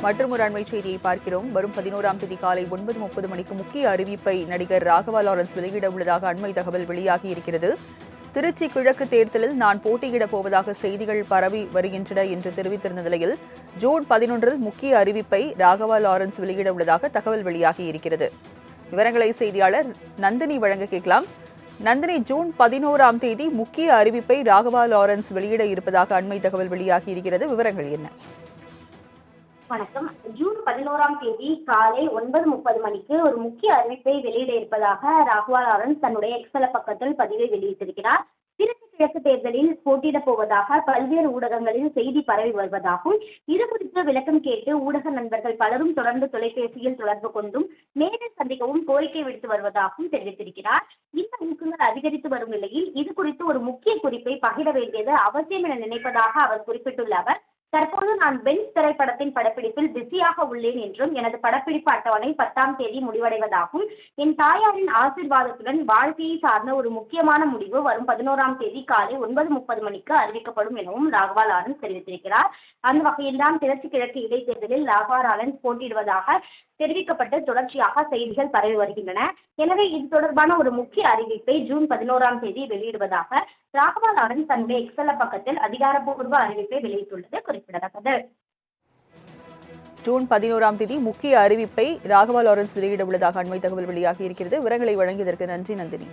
மற்றொரு அண்மை செய்தியை பார்க்கிறோம். வரும் 11ஆம் தேதி காலை 9:30 மணிக்கு முக்கிய அறிவிப்பை நடிகர் ராகவா லாரன்ஸ் வெளியிட உள்ளதாக அண்மை தகவல் வெளியாகி இருக்கிறது. திருச்சி கிழக்கு தேர்தலில் நான் போட்டியிடப் போவதாக செய்திகள் பரவி வருகின்றன என்று தெரிவித்திருந்த நிலையில் ஜூன் 11 முக்கிய அறிவிப்பை ராகவா லாரன்ஸ் வெளியிட உள்ளதாக தகவல் வெளியாகி இருக்கிறது. விவரங்களை செய்தியாளர் நந்தினி வழங்க கேட்கலாம். நந்தினி, ஜூன் 11ஆம் தேதி முக்கிய அறிவிப்பை ராகவா லாரன்ஸ் வெளியிட இருப்பதாக அண்மை தகவல் வெளியாகி இருக்கிறது. விவரங்கள் என்ன? வணக்கம். ஜூன் 11ஆம் தேதி காலை 9:30 மணிக்கு ஒரு முக்கிய அறிவிப்பை வெளியிட இருப்பதாக ராகவா லாரன்ஸ் தன்னுடைய எக்ஸல பக்கத்தில் பதிவை வெளியிட்டிருக்கிறார். திருச்சி கிழக்கு தேர்தலில் போட்டியிடப் போவதாக பல்வேறு ஊடகங்களில் செய்தி பரவி வருவதாகவும், இது குறித்து விளக்கம் கேட்டு ஊடக நண்பர்கள் பலரும் தொடர்ந்து தொலைபேசியில் தொடர்பு கொண்டும் நேரில் சந்திக்கவும் கோரிக்கை விடுத்து வருவதாகவும் தெரிவித்திருக்கிறார். இந்த ஊக்கங்கள் அதிகரித்து வரும் நிலையில் இது குறித்து ஒரு முக்கிய குறிப்பை பகிர வேண்டியது அவசியம் என நினைப்பதாக அவர் குறிப்பிட்டுள்ள அவர், தற்போது நான் பென்ஸ் திரைப்படத்தின் படப்பிடிப்பில் பிஸியாக உள்ளேன் என்றும், எனது படப்பிடிப்பு அட்டவணை 10ஆம் தேதி முடிவடைவதாகவும், என் தாயாரின் ஆசீர்வாதத்துடன் வாழ்க்கையை சார்ந்த ஒரு முக்கியமான முடிவு வரும் 11ஆம் தேதி காலை 9:30 மணிக்கு அறிவிக்கப்படும் எனவும் ராகவா லாரன்ஸ் தெரிவித்திருக்கிறார். அந்த வகையில்தான் திருச்சி கிழக்கு இடைத்தேர்தலில் ராகவா லாரன்ஸ் போட்டியிடுவதாக தெரிவிக்கப்பட்டு தொடர்ச்சியாக செய்திகள் பரவி வருகின்றன. எனவே இது தொடர்பான ஒரு முக்கிய அறிவிப்பை ஜூன் 11ஆம் தேதி வெளியிடுவதாக ராகவா லாரன்ஸ் தன்னுடைய எக்ஸல பக்கத்தில் அதிகாரப்பூர்வ அறிவிப்பை வெளியிட்டுள்ளது குறிப்பிடத்தக்கது. ஜூன் 11ஆம் தேதி முக்கிய அறிவிப்பை ராகவா லாரன்ஸ் வெளியிட உள்ளதாக அண்மை தகவல் வெளியாகி இருக்கிறது. விவரங்களை வழங்கியதற்கு நன்றி நந்தினி.